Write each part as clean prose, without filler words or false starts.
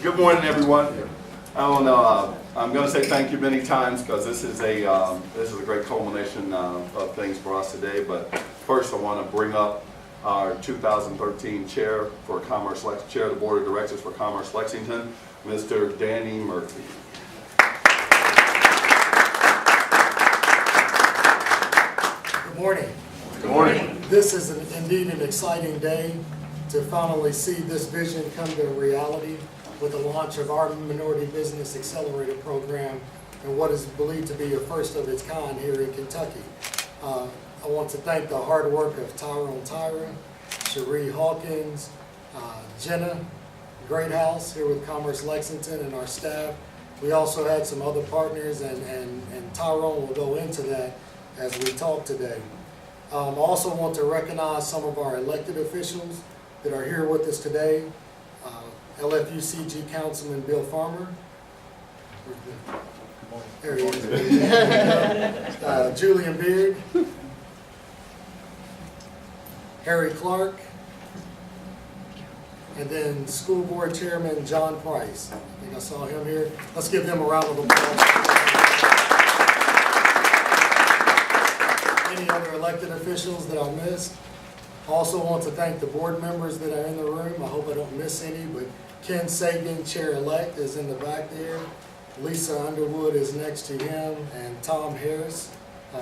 Good morning, everyone. I don't know. I'm going to say thank you many times because this is a great culmination of things for us today. But first, I want to bring up our 2013 chair for chair of the board of directors for Commerce Lexington, Mr. Danny Murphy. Good morning. Good morning. This is indeed an exciting day to finally see this vision come to reality with the launch of our Minority Business Accelerator program and what is believed to be a first of its kind here in Kentucky. I want to thank the hard work of Tyrone Tyra, Cherie Hawkins, Jenna Greathouse here with Commerce Lexington and our staff. We also had some other partners and Tyrone will go into that as we talk today. I also want to recognize some of our elected officials that are here with us today. LFUCG Councilman Bill Farmer. There he is. Julian Beard. Harry Clark. And then School Board Chairman John Price. I think I saw him here. Let's give them a round of applause. Any other elected officials that I missed? Also want to thank the board members that are in the room. I hope I don't miss any, but Ken Sagan, Chair-elect, is in the back there. Lisa Underwood is next to him, and Tom Harris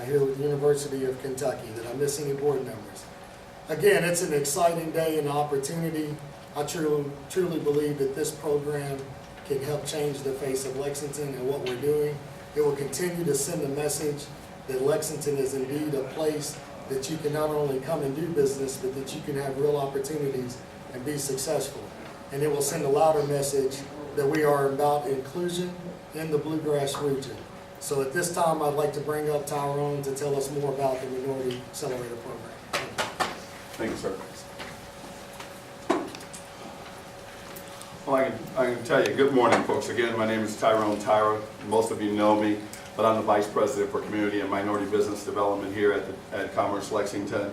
here with the University of Kentucky. Did I miss any board members? Again, it's an exciting day and opportunity. I truly believe that this program can help change the face of Lexington and what we're doing. It will continue to send a message that Lexington is indeed a place that you can not only come and do business, but that you can have real opportunities and be successful. And it will send a louder message that we are about inclusion in the Bluegrass region. So at this time, I'd like to bring up Tyrone to tell us more about the Minority Accelerator program. Thank you, sir. Well, I can tell you, good morning, folks. Again, my name is Tyrone Tyra. Most of you know me, but I'm the Vice President for Community and Minority Business Development here at Commerce Lexington.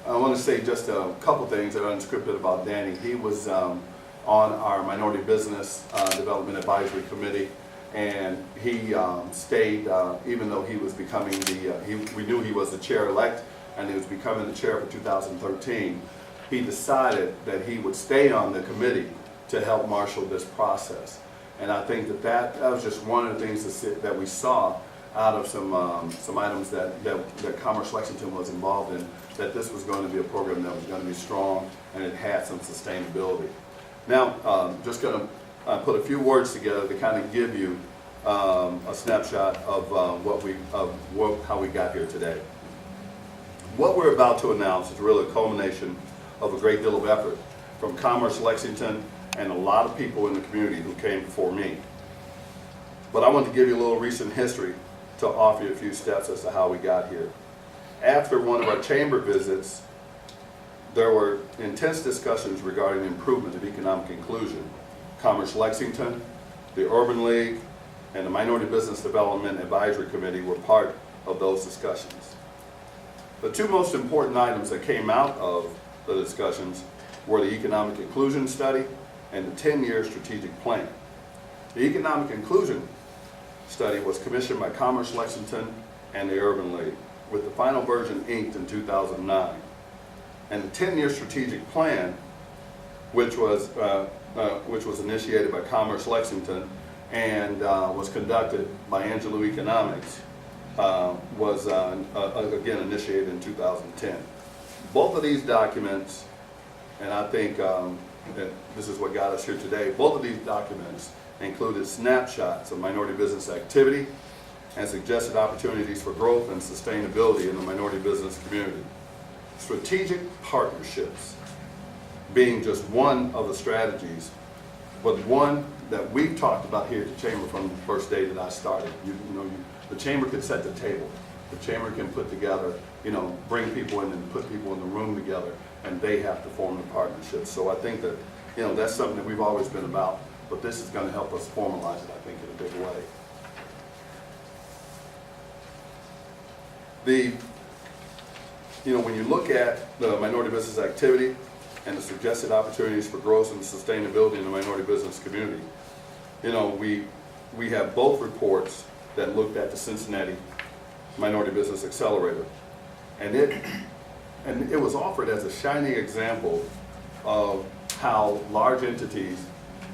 I want to say just a couple things that are unscripted about Danny. He was on our Minority Business Development Advisory Committee, and he stayed even though he was becoming we knew he was the chair-elect, and he was becoming the chair for 2013. He decided that he would stay on the committee to help marshal this process. And I think that was just one of the things that we saw out of some items that Commerce Lexington was involved in, that this was going to be a program that was going to be strong and it had some sustainability. Now, just going to put a few words together to kind of give you a snapshot of how we got here today. What we're about to announce is really a culmination of a great deal of effort from Commerce Lexington and a lot of people in the community who came before me. But I want to give you a little recent history to offer you a few steps as to how we got here. After one of our chamber visits, there were intense discussions regarding the improvement of economic inclusion. Commerce Lexington, the Urban League, and the Minority Business Development Advisory Committee were part of those discussions. The two most important items that came out of the discussions were the economic inclusion study and the 10-year strategic plan. The economic inclusion study was commissioned by Commerce Lexington and the Urban League, with the final version inked in 2009. And the 10-year strategic plan, which was initiated by Commerce Lexington and was conducted by Angelou Economics, was again initiated in 2010. Both of these documents, and I think that this is what got us here today, both of these documents included snapshots of minority business activity and suggested opportunities for growth and sustainability in the minority business community. Strategic partnerships being just one of the strategies, but one that we've talked about here at the Chamber from the first day that I started. The Chamber can set the table. The Chamber can put together, bring people in and put people in the room together, and they have to form the partnerships. So I think that, that's something that we've always been about, but this is going to help us formalize it, I think, in a big way. When you look at the minority business activity, and the suggested opportunities for growth and sustainability in the minority business community. You know, we have both reports that looked at the Cincinnati Minority Business Accelerator, and it was offered as a shining example of how large entities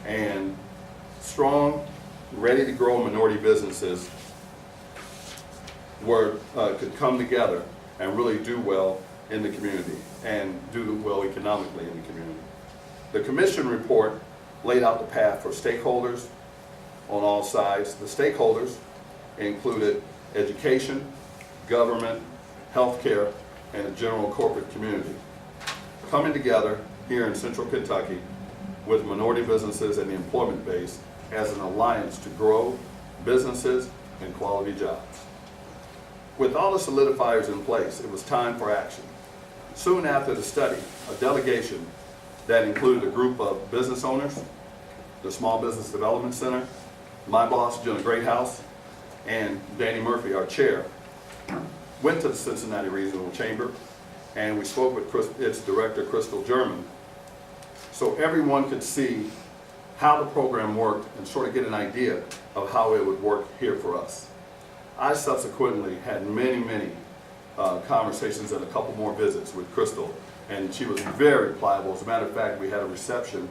and strong, ready to grow minority businesses could come together and really do well in the community and do well economically in the community. The commission report laid out the path for stakeholders on all sides. The stakeholders included education, government, healthcare, and the general corporate community, coming together here in Central Kentucky with minority businesses and the employment base as an alliance to grow businesses and quality jobs. With all the solidifiers in place, it was time for action. Soon after the study, a delegation that included a group of business owners, the Small Business Development Center, my boss, Jenna Greathouse, and Danny Murphy, our chair, went to the Cincinnati Regional Chamber, and we spoke with its director, Crystal German, so everyone could see how the program worked and sort of get an idea of how it would work here for us. I subsequently had many conversations and a couple more visits with Crystal, and she was very pliable. As a matter of fact, we had a reception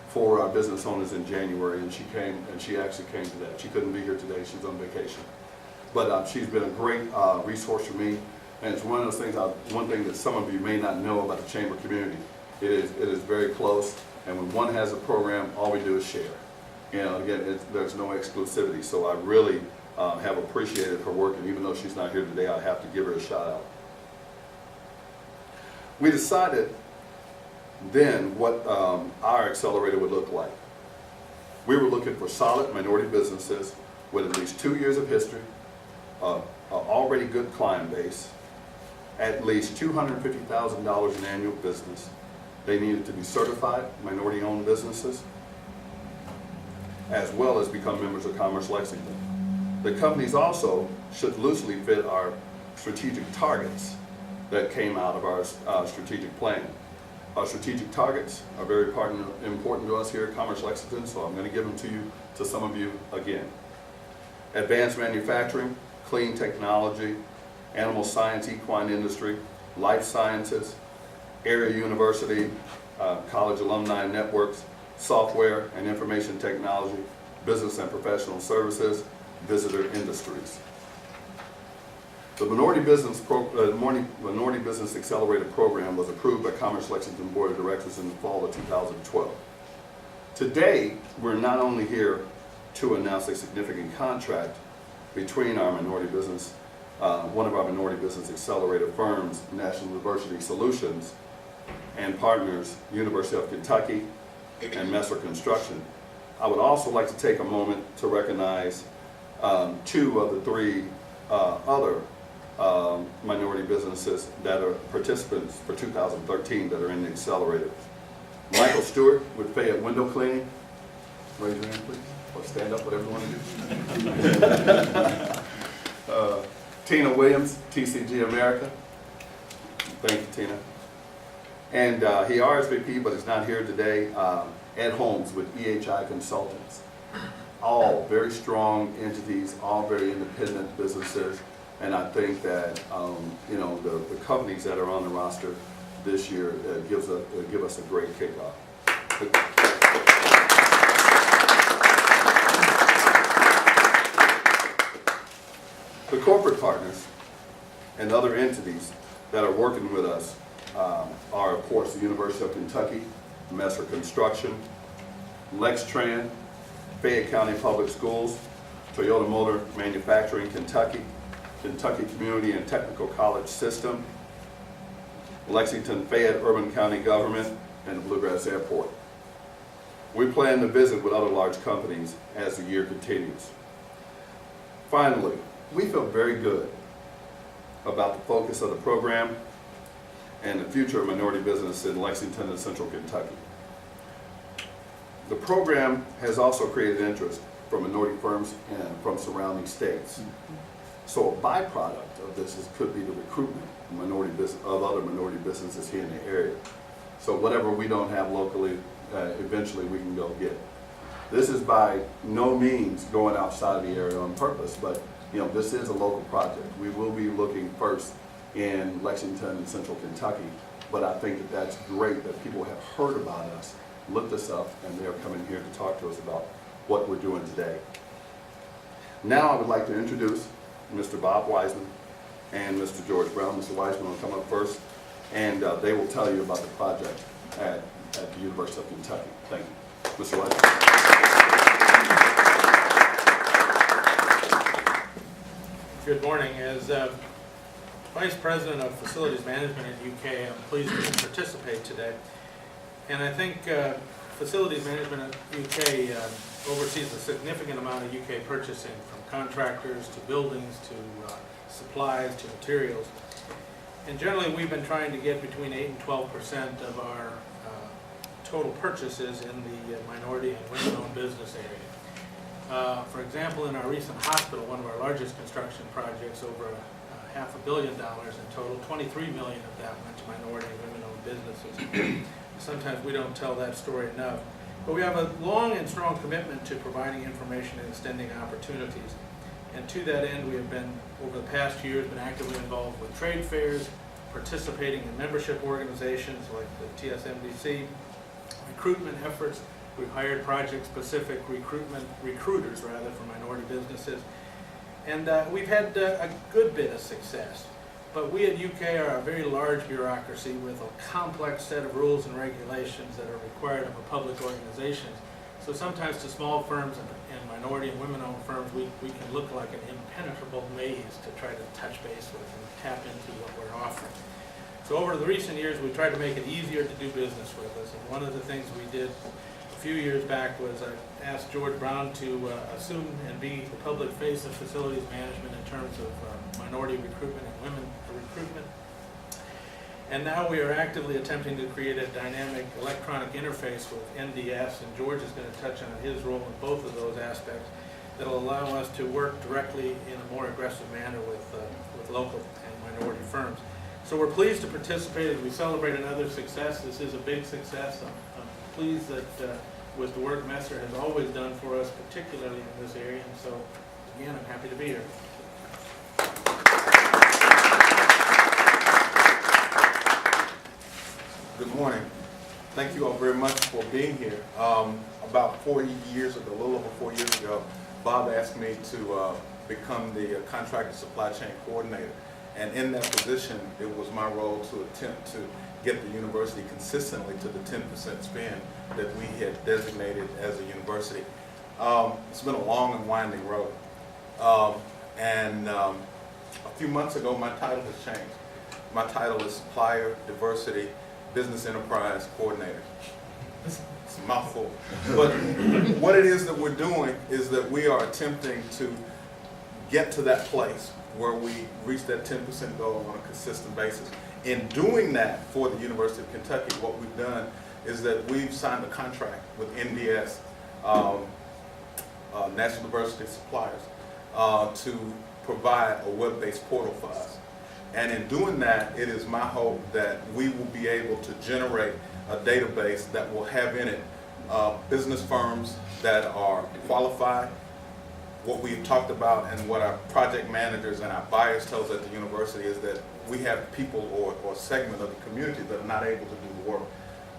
for our business owners in January, and she actually came to that. She couldn't be here today, she's on vacation. But she's been a great resource for me, and it's one of those things, one thing that some of you may not know about the Chamber community. It is very close, and when one has a program, all we do is share. You know, again, there's no exclusivity, so I really have appreciated her work, and even though she's not here today, I have to give her a shout out. We decided then what our accelerator would look like. We were looking for solid minority businesses with at least 2 years of history, an already good client base, at least $250,000 in annual business. They needed to be certified minority-owned businesses, as well as become members of Commerce Lexington. The companies also should loosely fit our strategic targets that came out of our strategic plan. Our strategic targets are very important to us here at Commerce Lexington, so I'm going to give them to some of you again. Advanced manufacturing, clean technology, animal science, equine industry, life sciences, area university, college alumni networks, software and information technology, business and professional services, visitor industries. The Minority Business Accelerator program was approved by Commerce Lexington Board of Directors in the fall of 2012. Today, we're not only here to announce a significant contract between our minority business, one of our Minority Business Accelerator firms, National Diversity Solutions, and partners, University of Kentucky and Messer Construction. I would also like to take a moment to recognize 2 of the 3 other minority businesses that are participants for 2013 that are in the accelerator. Michael Stewart with Fayette Window Cleaning. Raise your hand, please. Or stand up, whatever you want to do. Tina Williams, TCG America. Thank you, Tina. And he RSVP, but is not here today. Ed Holmes with EHI Consultants. All very strong entities, all very independent businesses. And I think that you know, the companies that are on the roster this year give us a great kickoff. The corporate partners and other entities that are working with us are, of course, the University of Kentucky, Messer Construction, Lextran, Fayette County Public Schools, Toyota Motor Manufacturing Kentucky, Kentucky Community and Technical College System, Lexington-Fayette Urban County Government, and the Bluegrass Airport. We plan to visit with other large companies as the year continues. Finally, we feel very good about the focus of the program and the future of minority business in Lexington and Central Kentucky. The program has also created interest from minority firms and from surrounding states. So a byproduct of this could be the recruitment of other minority businesses here in the area. So whatever we don't have locally, eventually we can go get. This is by no means going outside of the area on purpose, but this is a local project. We will be looking first in Lexington and Central Kentucky, but I think that that's great that people have heard about us, looked us up, and they're coming here to talk to us about what we're doing today. Now I would like to introduce Mr. Bob Wiseman and Mr. George Brown. Mr. Wiseman will come up first, and they will tell you about the project at the University of Kentucky. Thank you. Mr. Wiseman. Good morning. As Vice President of Facilities Management at UK, I'm pleased to participate today. And I think Facilities Management at UK oversees a significant amount of UK purchasing, from contractors to buildings to supplies to materials. And generally we've been trying to get between 8 and 12% of our total purchases in the minority and women-owned business area. For example, in our recent hospital, one of our largest construction projects, over $500 million in total, 23 million of that went to minority and women-owned businesses. Sometimes we don't tell that story enough. But we have a long and strong commitment to providing information and extending opportunities. And to that end, we have been, over the past few years, been actively involved with trade fairs, participating in membership organizations like the TSMDC, recruitment efforts. We've hired project-specific recruiters for minority businesses. And we've had a good bit of success. But we at UK are a very large bureaucracy with a complex set of rules and regulations that are required of a public organization. So sometimes to small firms and minority and women-owned firms, we can look like an impenetrable maze to try to touch base with and tap into what we're offering. So over the recent years, we tried to make it easier to do business with us. And one of the things we did a few years back was I asked George Brown to assume and be the public face of facilities management in terms of minority recruitment and women recruitment. And now we are actively attempting to create a dynamic electronic interface with NDS, and George is going to touch on his role in both of those aspects that will allow us to work directly in a more aggressive manner with local and minority firms. So we're pleased to participate as we celebrate another success. This is a big success. I'm pleased that with the work Messer has always done for us, particularly in this area, and so again, I'm happy to be here. Good morning. Thank you all very much for being here. About 4 years ago, a little over 4 years ago, Bob asked me to become the contractor supply chain coordinator. And in that position, it was my role to attempt to get the university consistently to the 10% spend that we had designated as a university. It's been a long and winding road. A few months ago, my title has changed. My title is Supplier Diversity Business Enterprise Coordinator. It's a mouthful. But what it is that we're doing is that we are attempting to get to that place where we reach that 10% goal on a consistent basis. In doing that for the University of Kentucky, what we've done is that we've signed a contract with NDS, National Diversity Suppliers, to provide a web-based portal for us. And in doing that, it is my hope that we will be able to generate a database that will have in it business firms that are qualified. What we've talked about and what our project managers and our buyers tell us at the university is that we have people or segment of the community that are not able to do the work.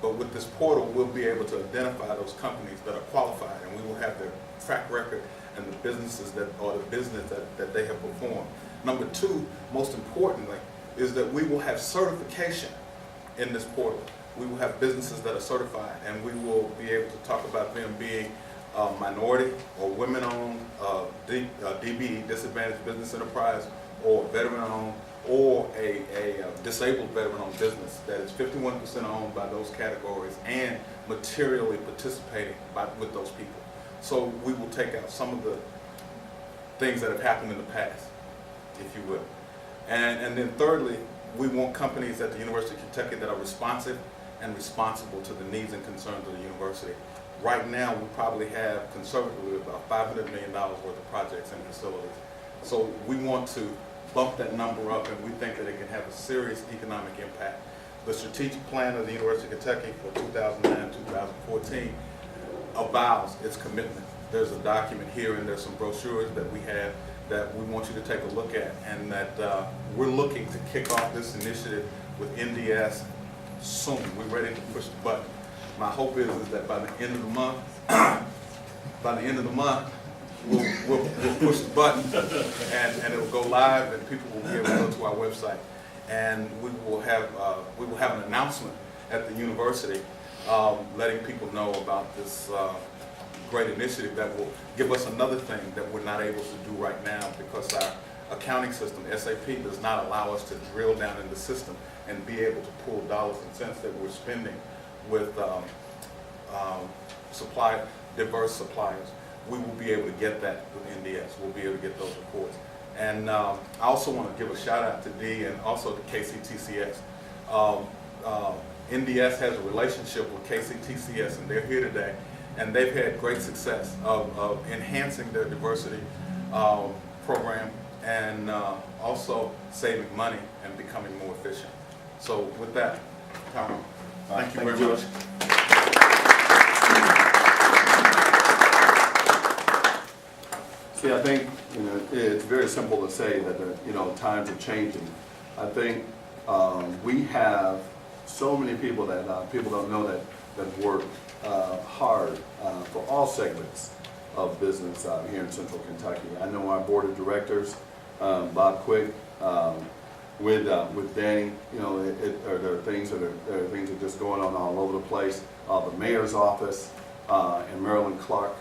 But with this portal, we'll be able to identify those companies that are qualified, and we will have their track record and the businesses that they have performed. Number two, most importantly, is that we will have certification in this portal. We will have businesses that are certified, and we will be able to talk about them being minority or women-owned, DBE, disadvantaged business enterprise, or veteran-owned, or a disabled veteran-owned business that is 51% owned by those categories and materially participating with those people. So we will take out some of the things that have happened in the past, if you will. And then thirdly, we want companies at the University of Kentucky that are responsive and responsible to the needs and concerns of the university. Right now, we probably have conservatively about $500 million worth of projects and facilities. So we want to bump that number up, and we think that it can have a serious economic impact. the strategic plan of the University of Kentucky for 2009-2014 avows its commitment. There's a document here and there's some brochures that we have that we want you to take a look at, and that we're looking to kick off this initiative with NDS soon. We're ready to push the button. My hope is that by the end of the month, we'll push the button and it will go live, and people will be able to go to our website, and we will have an announcement at the university letting people know about this great initiative that will give us another thing that we're not able to do right now, because our accounting system, SAP, does not allow us to drill down in the system and be able to pull dollars and cents that we're spending with diverse suppliers. We will be able to get that with NDS. We'll be able to get those reports. And I also want to give a shout out to Dee and also to KCTCS. NDS has a relationship with KCTCS, and they're here today, and they've had great success of enhancing their diversity program and also saving money and becoming more efficient. So with that, Tom, thank you very much. See, I think, it's very simple to say that, times are changing. I think we have so many people that people don't know that work hard for all segments of business here in Central Kentucky. I know our board of directors, Bob Quick, with Danny, there are things that are just going on all over the place. The mayor's office and Marilyn Clark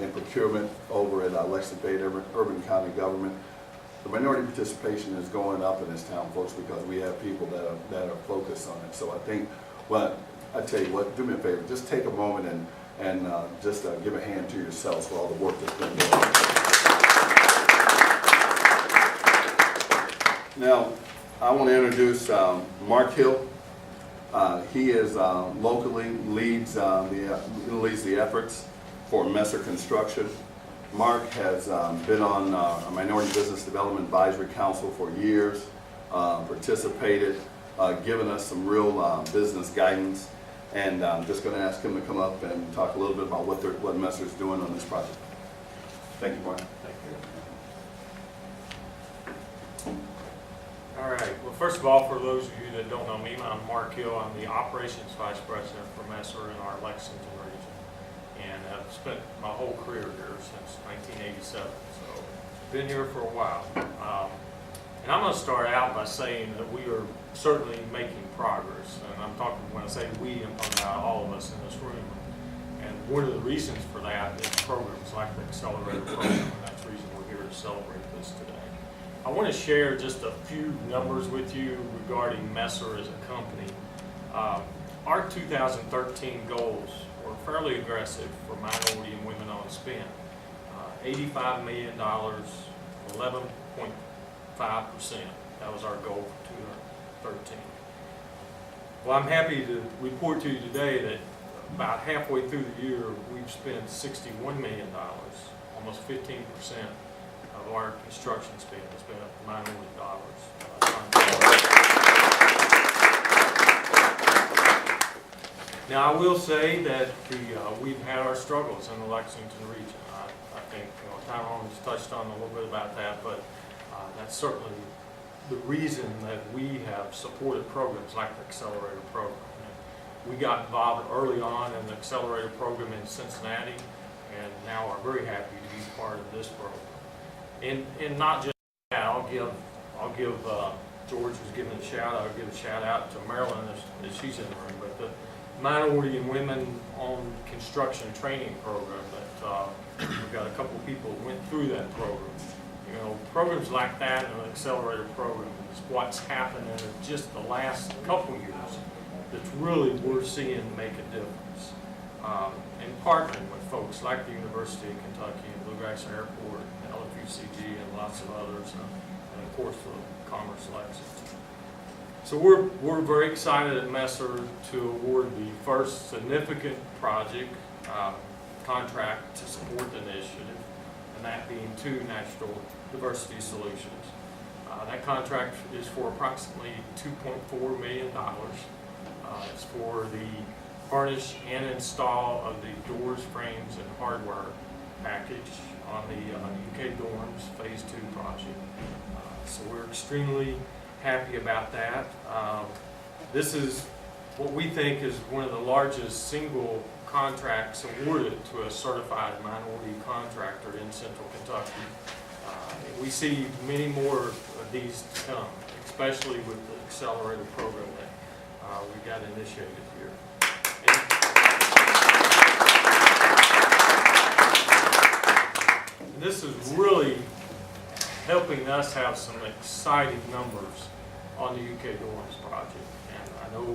in procurement over at Lexington-Fayette Urban County Government. The minority participation is going up in this town, folks, because we have people that are focused on it. So I think, I tell you what, do me a favor, just take a moment and just give a hand to yourselves for all the work that's been done. Now, I want to introduce Mark Hill. He is locally leads the efforts for Messer Construction. Mark has been on a Minority Business Development Advisory Council for years, participated, given us some real business guidance, and I'm just going to ask him to come up and talk a little bit about what Messer's doing on this project. Thank you, Mark. Thank you. All right. Well, first of all, for those of you that don't know me, I'm Mark Hill. I'm the Operations Vice President for Messer in our Lexington region, and I've spent my whole career here since 1987. So, been here for a while. And I'm going to start out by saying that we are certainly making progress. And I'm talking, when I say we, I'm talking about all of us in this room. And one of the reasons for that is programs like the Accelerator program, and that's the reason we're here to celebrate this today. I want to share just a few numbers with you regarding Messer as a company. Our 2013 goals were fairly aggressive for minority and women-owned spend. $85 million, 11.5%. That was our goal for 2013. Well, I'm happy to report to you today that about halfway through the year, we've spent $61 million, almost 15% of our construction spend has been minority dollars. Now, I will say that we've had our struggles in the Lexington region. I think Tyrone's touched on a little bit about that, but that's certainly the reason that we have supported programs like the Accelerator program. We got involved early on in the Accelerator program in Cincinnati, and now are very happy to be part of this program. And not just that, I'll give George was giving a shout out. I'll give a shout out to Marilyn as she's in the room, but the Minority and Women-Owned Construction Training Program that we've got a couple of people who went through that program. Programs like that and an Accelerator program is what's happened in just the last couple years that's really we're seeing make a difference. And partnering with folks like the University of Kentucky, Bluegrass Airport, LFUCG, and lots of others, and of course the Commerce Lexington. So we're very excited at Messer to award the first significant project contract to support the initiative, and that being 2 natural diversity solutions. That contract is for approximately $2.4 million. It's for the furnish and install of the doors, frames, and hardware package on the UK dorms Phase 2 project. So we're extremely happy about that. This is what we think is one of the largest single contracts awarded to a certified minority contractor in Central Kentucky. We see many more of these to come, especially with the accelerator program that we got initiated here. And this is really helping us have some exciting numbers on the UK Dorms project. And I know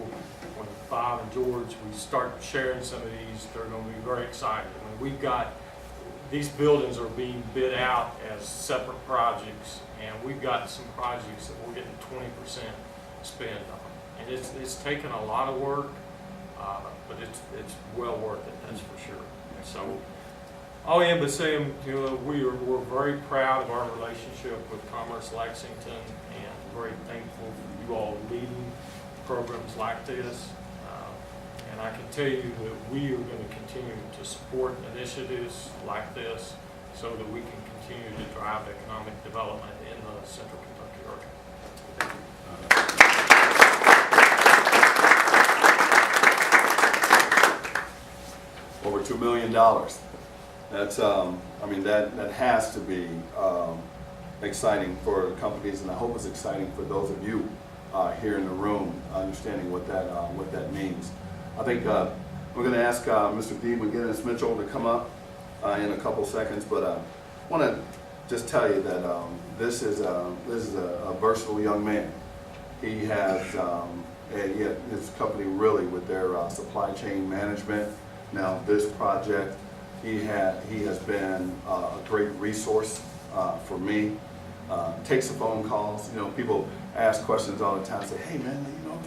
when Bob and George, we start sharing some of these, they're going to be very excited. I mean, we've got, these buildings are being bid out as separate projects, and we've got some projects that we're getting 20% spend on. And it's taken a lot of work, but it's well worth it, that's for sure. So, all I am but saying, we're very proud of our relationship with Commerce Lexington, and very thankful for you all leading programs like this. And I can tell you that we are going to continue to support initiatives like this so that we can continue to drive economic development in the Central Kentucky area. Over $2 million. That's, I mean, that has to be exciting for companies, and I hope it's exciting for those of you here in the room, understanding what that means. I think we're going to ask Mr. D. McGinnis Mitchell to come up in a couple seconds, but I want to just tell you that this is a versatile young man. He has his company really with their supply chain management. Now this project, he has been a great resource for me. Takes the phone calls. You know, people ask questions all the time. Say, hey man, you know,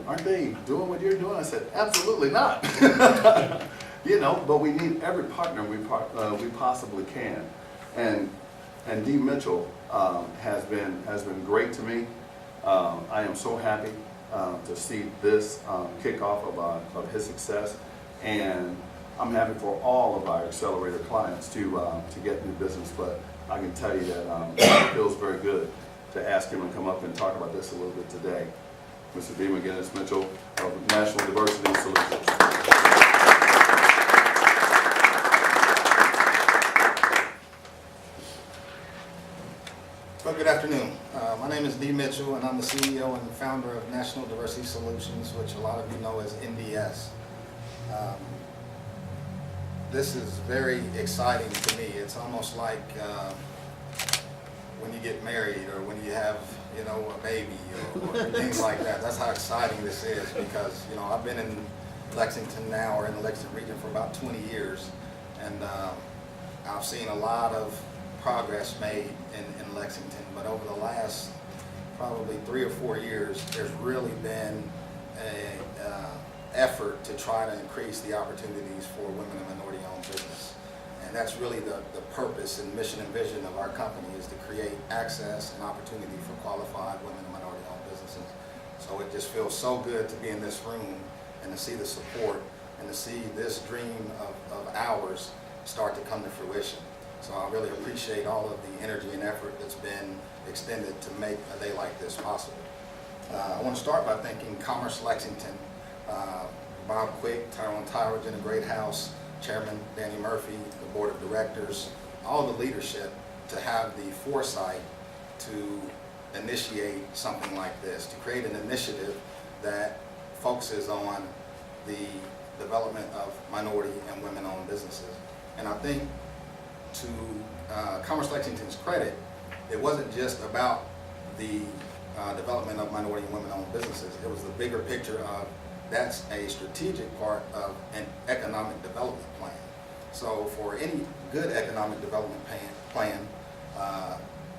aren't they doing what you're doing? I said, absolutely not. You know, but we need every partner we possibly can. And D. Mitchell has been great to me. I am so happy to see this kickoff of his success, and I'm happy for all of our accelerator clients to get new business. But I can tell you that it feels very good to ask him to come up and talk about this a little bit today. Mr. D. McGinnis Mitchell of National Diversity Solutions. Well, good afternoon. My name is D. Mitchell, and I'm the CEO and founder of National Diversity Solutions, which a lot of you know as NDS. This is very exciting to me. It's almost like when you get married or when you have, you know, a baby or things like that. That's how exciting this is, because, you know, I've been in Lexington now, or in the Lexington region, for about 20 years, and I've seen a lot of progress made in Lexington. But over the last probably 3 or 4 years, there's really been a effort to try to increase the opportunities for women and minority-owned business. And that's really the purpose and mission and vision of our company, is to create access and opportunity for qualified women and minority-owned businesses. So it just feels so good to be in this room and to see the support and to see this dream of ours start to come to fruition. So I really appreciate all of the energy and effort that's been extended to make a day like this possible. I want to start by thanking Commerce Lexington, Bob Quick, Tyrone Tyrage in the Great House, Chairman Danny Murphy, the Board of Directors, all the leadership to have the foresight to initiate something like this, to create an initiative that focuses on the development of minority and women-owned businesses. And I think, to Commerce Lexington's credit, it wasn't just about the development of minority and women-owned businesses. It was the bigger picture of that's a strategic part of an economic development plan. So for any good economic development plan,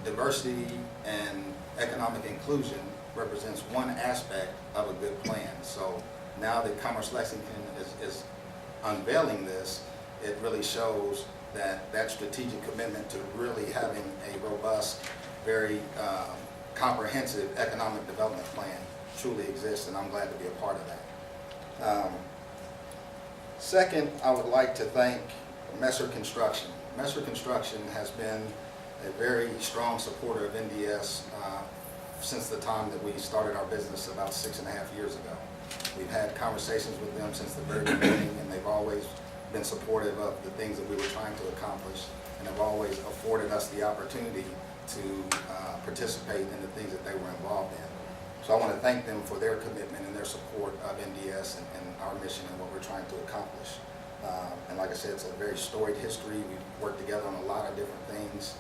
diversity and economic inclusion represents one aspect of a good plan. So now that Commerce Lexington is unveiling this, it really shows that strategic commitment to really having a robust, very comprehensive economic development plan truly exists, and I'm glad to be a part of that. Second, I would like to thank Messer Construction. Messer Construction has been a very strong supporter of NDS since the time that we started our business about 6.5 years ago. We've had conversations with them since the very beginning, and they've always been supportive of the things that we were trying to accomplish, and have always afforded us the opportunity to participate in the things that they were involved in. So I want to thank them for their commitment and their support of NDS and our mission and what we're trying to accomplish. And like I said, it's a very storied history. We've worked together on a lot of different things.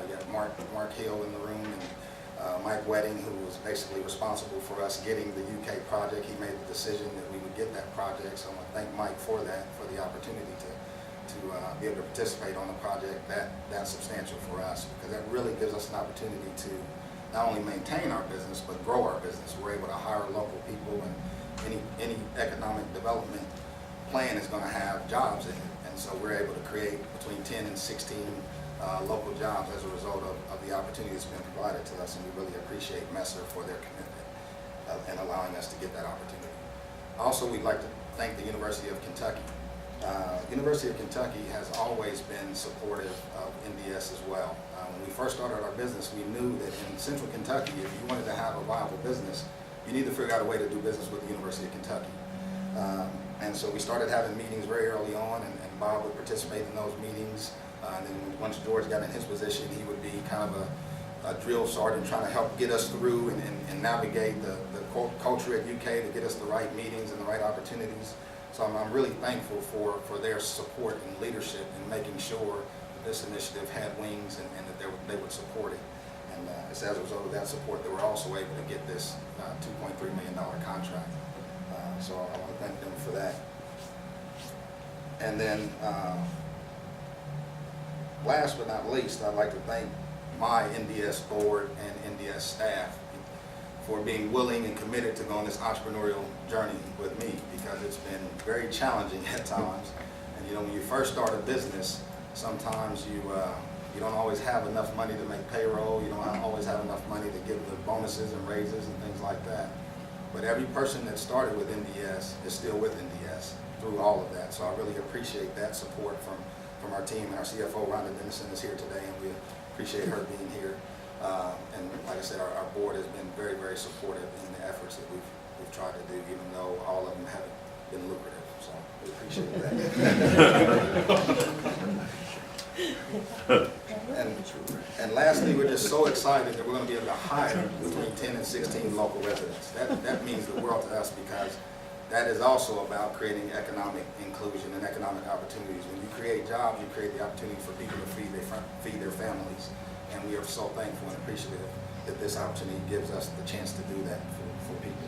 You got Mark Hill in the room, and Mike Wedding, who was basically responsible for us getting the UK project. He made the decision that we would get that project, so I want to thank Mike for that, for the opportunity to be able to participate on a project that substantial for us, because that really gives us an opportunity to not only maintain our business, but grow our business. We're able to hire local people, and any economic development plan is going to have jobs in it. And so we're able to create between 10 and 16 local jobs as a result of the opportunity that's been provided to us, and we really appreciate Messer for their commitment and allowing us to get that opportunity. Also, we'd like to thank the University of Kentucky. University of Kentucky has always been supportive of NDS as well. When we first started our business, we knew that in Central Kentucky, if you wanted to have a viable business, you need to figure out a way to do business with the University of Kentucky. And so we started having meetings very early on, and Bob would participate in those meetings. And then once George got in his position, he would be kind of a drill sergeant trying to help get us through and navigate the culture at UK to get us the right meetings and the right opportunities. So I'm really thankful for their support and leadership in making sure that this initiative had wings and that they would support it. And it's as a result of that support that we're also able to get this $2.3 million contract. So I want to thank them for that. And then last but not least, I'd like to thank my NDS board and NDS staff for being willing and committed to go on this entrepreneurial journey with me, because it's been very challenging at times. And you know, when you first start a business, sometimes you don't always have enough money to make payroll. You don't always have enough money to give the bonuses and raises and things like that. But every person that started with NDS is still with NDS through all of that. So I really appreciate that support from our team, and our CFO, Rhonda Dennison, is here today, and we appreciate her being here. And like I said, our board has been very, very supportive in the efforts that we've tried to do, even though all of them haven't been lucrative. So we appreciate that. And lastly, we're just so excited that we're going to be able to hire between 10 and 16 local residents. That means the world to us, because that is also about creating economic inclusion and economic opportunities. When you create jobs, you create the opportunity for people to feed their families. And we are so thankful and appreciative that this opportunity gives us the chance to do that for people.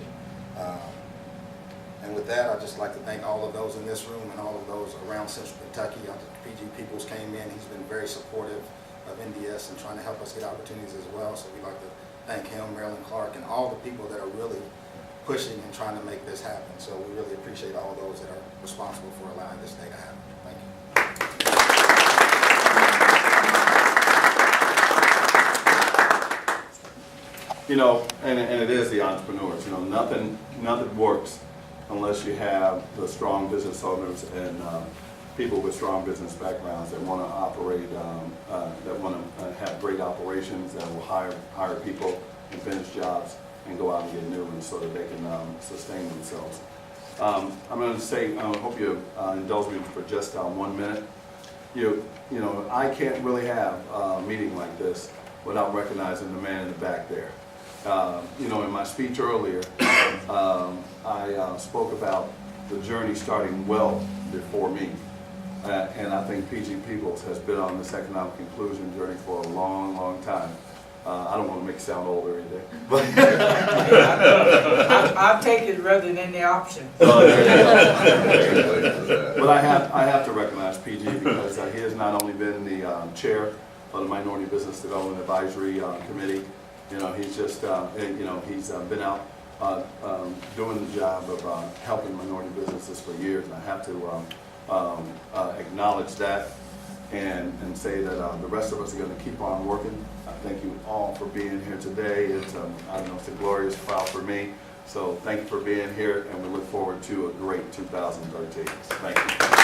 And with that, I'd just like to thank all of those in this room and all of those around Central Kentucky. PG Peoples came in. He's been very supportive of NDS and trying to help us get opportunities as well. So we'd like to thank him, Marilyn Clark, and all the people that are really pushing and trying to make this happen. So we really appreciate all those that are responsible for allowing this day to happen. Thank you. You know, and it is the entrepreneurs. You know, nothing works unless you have the strong business owners and people with strong business backgrounds that want to operate, that want to have great operations, that will hire people and finish jobs and go out and get new ones so that they can sustain themselves. I'm going to say, I hope you indulge me for just 1 minute. You know, I can't really have a meeting like this without recognizing the man in the back there. You know, in my speech earlier, I spoke about the journey starting well before me. And I think PG Peoples has been on this economic inclusion journey for a long, long time. I don't want to make it sound old or anything. But I'll take it rather than the option. But I have to recognize PG because he has not only been the chair of the Minority Business Development Advisory Committee. You know, he's just he's been out doing the job of helping minority businesses for years, and I have to acknowledge that. and say that the rest of us are going to keep on working. I thank you all for being here today. It's, I don't know, it's a glorious file for me. So thank you for being here, and we look forward to a great 2013. Thank you.